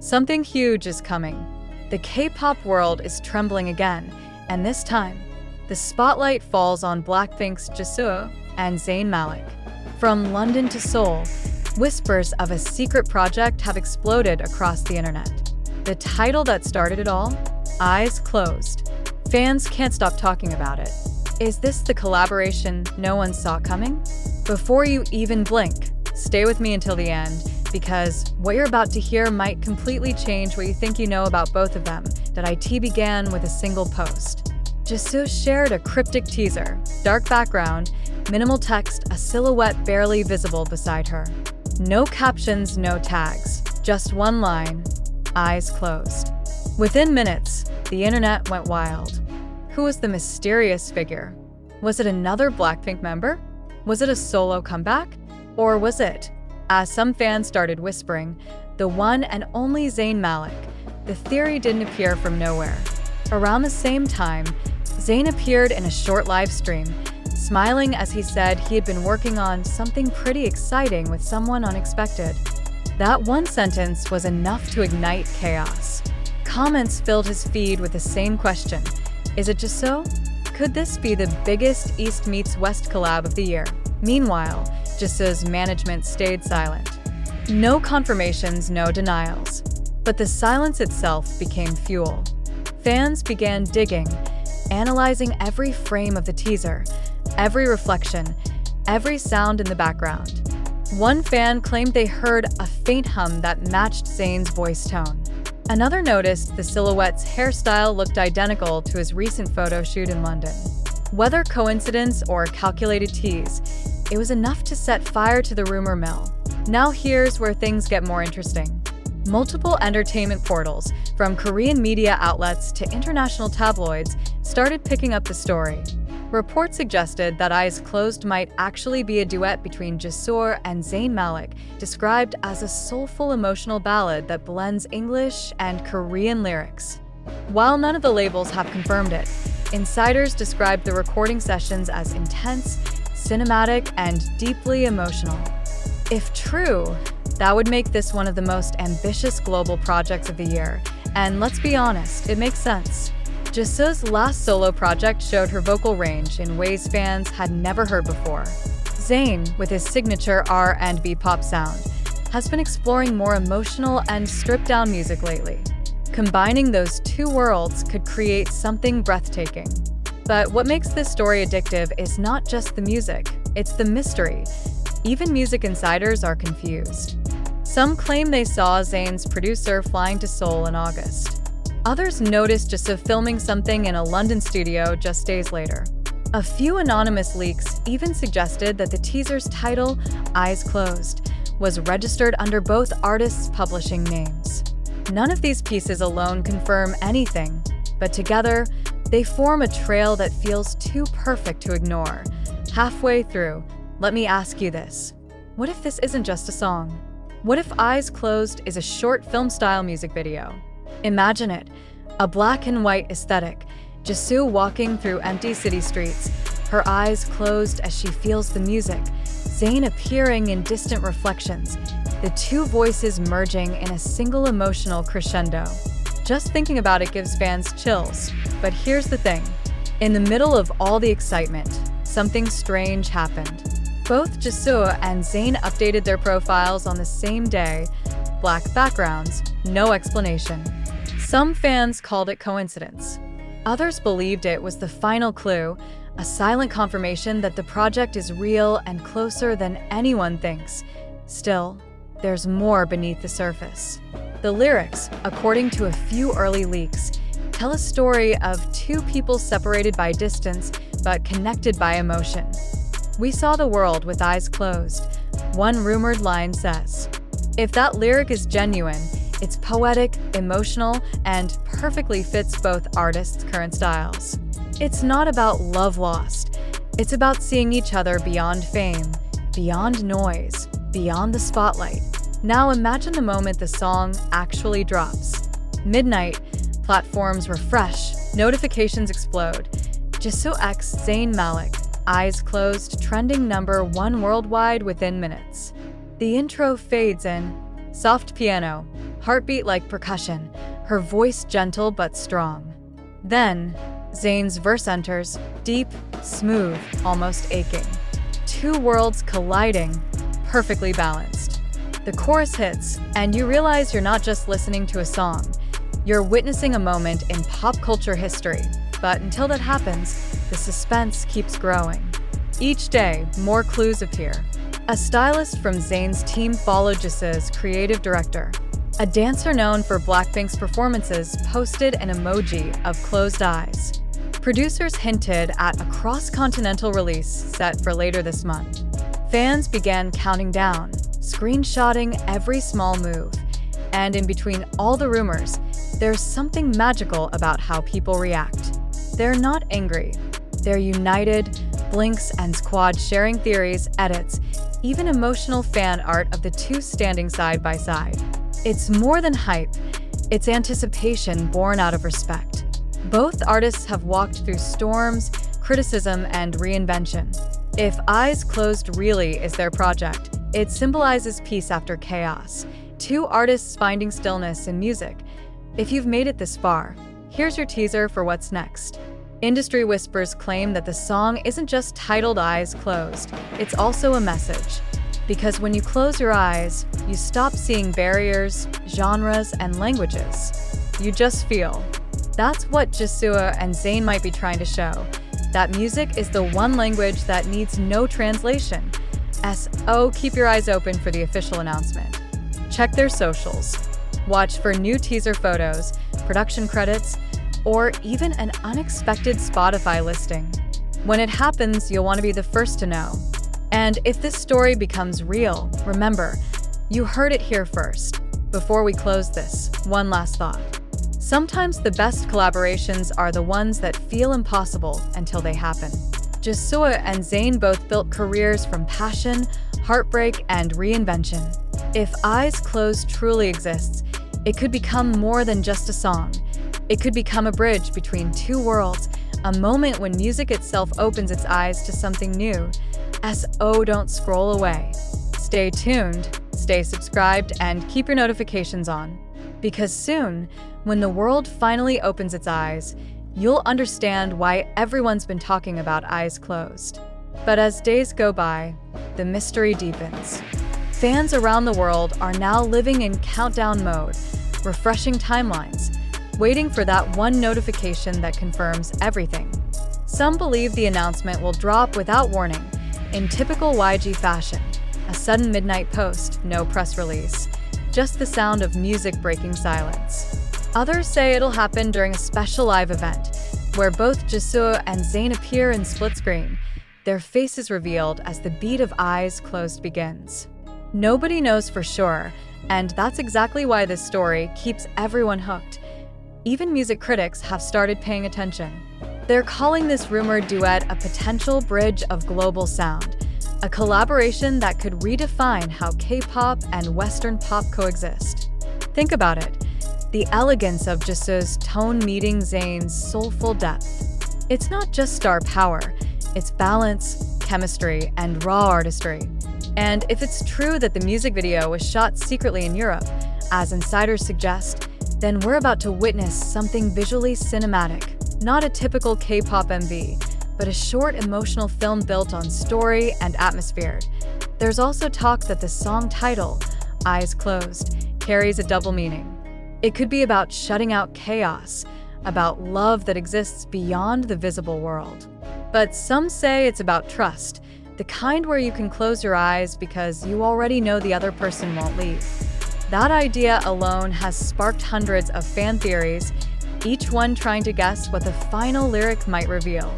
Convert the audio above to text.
Something huge is coming. The K-pop world is trembling again, and this time, the spotlight falls on BLACKPINK's Jisoo and Zayn Malik. From London to Seoul, whispers of a secret project have exploded across the internet. The title that started it all? Eyes Closed. Fans can't stop talking about it. Is this the collaboration no one saw coming? Before you even blink, stay with me until the end, because what you're about to hear might completely change what you think you know about both of them. .it began with a single post. Jisoo shared a cryptic teaser, dark background, minimal text, a silhouette barely visible beside her. No captions, no tags, just one line, eyes closed. Within minutes, the internet went wild. Who was the mysterious figure? Was it another BLACKPINK member? Was it a solo comeback? Or was it, as some fans started whispering, the one and only Zayn Malik? The theory didn't appear from nowhere. Around the same time, Zayn appeared in a short live stream, smiling as he said he had been working on something pretty exciting with someone unexpected. That one sentence was enough to ignite chaos. Comments filled his feed with the same question: is it Jisoo? Could this be the biggest East meets West collab of the year? Meanwhile, Jisoo's management stayed silent. No confirmations, no denials. But the silence itself became fuel. Fans began digging, analyzing every frame of the teaser, every reflection, every sound in the background. One fan claimed they heard a faint hum that matched Zayn's voice tone. Another noticed the silhouette's hairstyle looked identical to his recent photo shoot in London. Whether coincidence or calculated tease, it was enough to set fire to the rumor mill. Now here's where things get more interesting. Multiple entertainment portals, from Korean media outlets to international tabloids, started picking up the story. Reports suggested that Eyes Closed might actually be a duet between Jisoo and Zayn Malik, described as a soulful emotional ballad that blends English and Korean lyrics. While none of the labels have confirmed it, insiders described the recording sessions as intense, cinematic, and deeply emotional. If true, that would make this one of the most ambitious global projects of the year. And let's be honest, it makes sense. Jisoo's last solo project showed her vocal range in ways fans had never heard before. Zayn, with his signature R&B pop sound, has been exploring more emotional and stripped-down music lately. Combining those two worlds could create something breathtaking. But what makes this story addictive is not just the music, it's the mystery. Even music insiders are confused. Some claim they saw Zayn's producer flying to Seoul in August. Others noticed Jisoo filming something in a London studio just days later. A few anonymous leaks even suggested that the teaser's title, Eyes Closed, was registered under both artists' publishing names. None of these pieces alone confirm anything, but together, they form a trail that feels too perfect to ignore. Halfway through, let me ask you this. What if this isn't just a song? What if Eyes Closed is a short film-style music video? Imagine it, a black and white aesthetic, Jisoo walking through empty city streets, her eyes closed as she feels the music, Zayn appearing in distant reflections, the two voices merging in a single emotional crescendo. Just thinking about it gives fans chills. But here's the thing. In the middle of all the excitement, something strange happened. Both Jisoo and Zayn updated their profiles on the same day. Black backgrounds, no explanation. Some fans called it coincidence. Others believed it was the final clue, a silent confirmation that the project is real and closer than anyone thinks. Still, there's more beneath the surface. The lyrics, according to a few early leaks, tell a story of two people separated by distance but connected by emotion. We saw the world with eyes closed, one rumored line says. If that lyric is genuine, it's poetic, emotional, and perfectly fits both artists' current styles. It's not about love lost. It's about seeing each other beyond fame, beyond noise, beyond the spotlight. Now imagine the moment the song actually drops. Midnight, platforms refresh, notifications explode. Jisoo x Zayn Malik, Eyes Closed, trending #1 worldwide within minutes. The intro fades in, soft piano, heartbeat like percussion, her voice gentle but strong. Then, Zayn's verse enters, deep, smooth, almost aching. Two worlds colliding, perfectly balanced. The chorus hits, and you realize you're not just listening to a song, you're witnessing a moment in pop culture history. But until that happens, the suspense keeps growing. Each day, more clues appear. A stylist from Zayn's team followed Jisoo's creative director. A dancer known for BLACKPINK's performances posted an emoji of closed eyes. Producers hinted at a cross-continental release set for later this month. Fans began counting down, screenshotting every small move. And in between all the rumors, there's something magical about how people react. They're not angry. They're united, Blinks and Squad sharing theories, edits, even emotional fan art of the two standing side by side. It's more than hype, it's anticipation born out of respect. Both artists have walked through storms, criticism, and reinvention. If Eyes Closed really is their project, it symbolizes peace after chaos. Two artists finding stillness in music. If you've made it this far, here's your teaser for what's next. Industry whispers claim that the song isn't just titled Eyes Closed, it's also a message. Because when you close your eyes, you stop seeing barriers, genres, and languages. You just feel. That's what Jisoo and Zayn might be trying to show. That music is the one language that needs no translation. Keep your eyes open for the official announcement. Check their socials. Watch for new teaser photos, production credits, or even an unexpected Spotify listing. When it happens, you'll want to be the first to know. And if this story becomes real, remember, you heard it here first. Before we close this, one last thought. Sometimes the best collaborations are the ones that feel impossible until they happen. Jisoo and Zayn both built careers from passion, heartbreak, and reinvention. If Eyes Closed truly exists, it could become more than just a song. It could become a bridge between two worlds, a moment when music itself opens its eyes to something new. Don't scroll away. Stay tuned, stay subscribed, and keep your notifications on. Because soon, when the world finally opens its eyes, you'll understand why everyone's been talking about Eyes Closed. But as days go by, the mystery deepens. Fans around the world are now living in countdown mode, refreshing timelines, waiting for that one notification that confirms everything. Some believe the announcement will drop without warning, in typical YG fashion. A sudden midnight post, no press release, just the sound of music breaking silence. Others say it'll happen during a special live event, where both Jisoo and Zayn appear in split screen, their faces revealed as the beat of Eyes Closed begins. Nobody knows for sure, and that's exactly why this story keeps everyone hooked. Even music critics have started paying attention. They're calling this rumored duet a potential bridge of global sound, a collaboration that could redefine how K-pop and Western pop coexist. Think about it. The elegance of Jisoo's tone meeting Zayn's soulful depth. It's not just star power, it's balance, chemistry, and raw artistry. And if it's true that the music video was shot secretly in Europe, as insiders suggest, then we're about to witness something visually cinematic. Not a typical K-pop MV, but a short emotional film built on story and atmosphere. There's also talk that the song title, Eyes Closed, carries a double meaning. It could be about shutting out chaos, about love that exists beyond the visible world. But some say it's about trust, the kind where you can close your eyes because you already know the other person won't leave. That idea alone has sparked hundreds of fan theories, each one trying to guess what the final lyric might reveal.